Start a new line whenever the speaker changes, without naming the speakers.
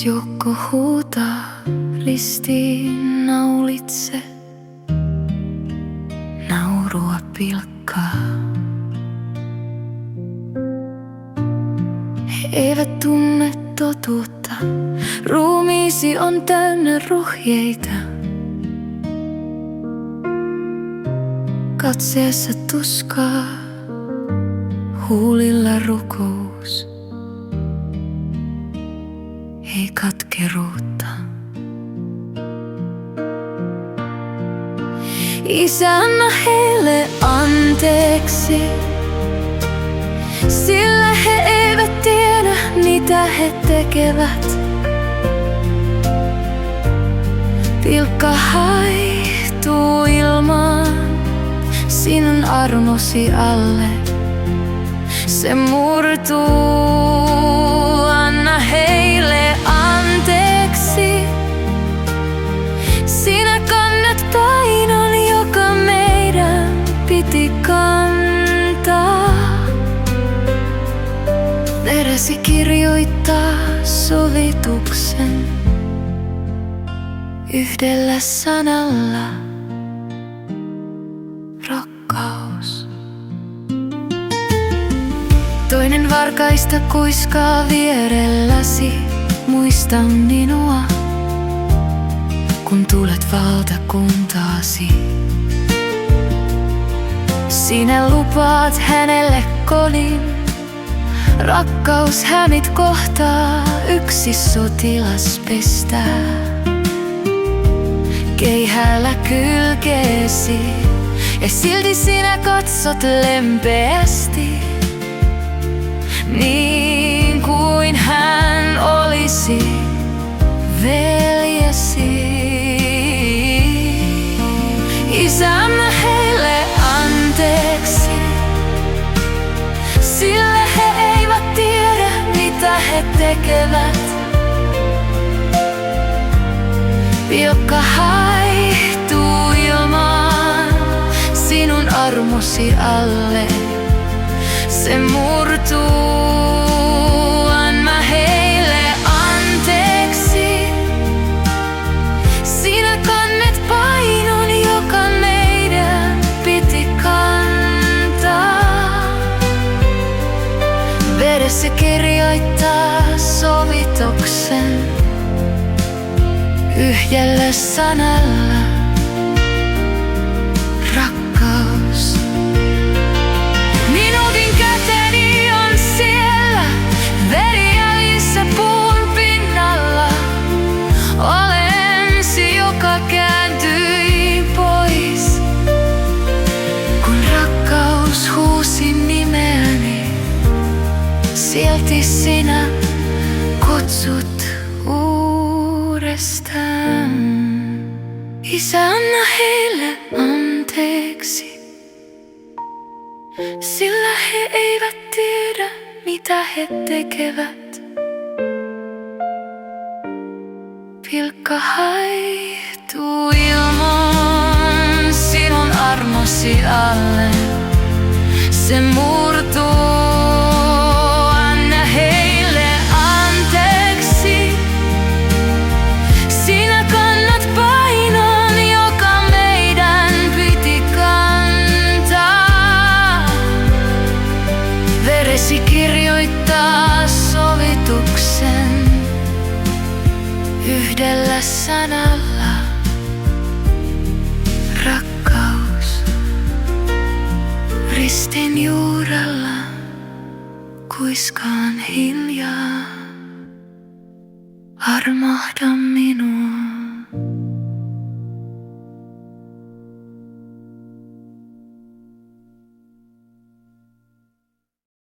joukko huutaa ristiinnaulitse, naurua pilkkaa. He eivät tunne totuutta, ruumiisi on täynnä ruhjeita. Katseessa tuskaa, huulilla rukous, ei katkeruutta. Isä, anna heille anteeksi, sillä he eivät tiedä, mitä he tekevät. Pilkka haihtuu ilmaan sinun armosi alle. Se murtuu, anna heille anteeksi. Sinä kannat painon, joka meidän piti kantaa. Veresi kirjoittaa sovituksen yhdellä sanalla: rakkaus. Toinen varkaista kuiskaa vierelläsi, muista minua, kun tulet valtakuntaasi. Sinä lupaat hänelle kodin, rakkaus hänet kohtaa, yksi sotilas pestää. Keihäällä kylkeesi, ja silti sinä katsot lempeästi, niin kuin hän olisi veljesi. Isä, anna heille anteeksi, sillä he eivät tiedä, mitä he tekevät. Pilkka haihtuu ilmaan sinun armosi alle. Se murtuu, anna heille anteeksi. Sinä kannet painon, joka meidän piti kantaa. Veressä kirjoittaa sovituksen yhdellä sanalla: rakkaus. Minuutin käteni on siellä, verijäljissä puun pinnalla. Olen se, joka kääntyi pois, kun rakkaus huusi nimeäni. Silti sinä kutsut uudestaan. Isä, anna heille anteeksi, sillä he eivät tiedä, mitä he tekevät. Pilkka haihtuu ilmaan sinun armosi alle. Se murtuu, anna heille anteeksi. Sinä kannat painon, joka meidän piti kantaa. Veresi kirjoittaa sovituksen yhdellä sanalla: rakkaus. Ristin juurella kuiskaan hiljaa: armahda minua.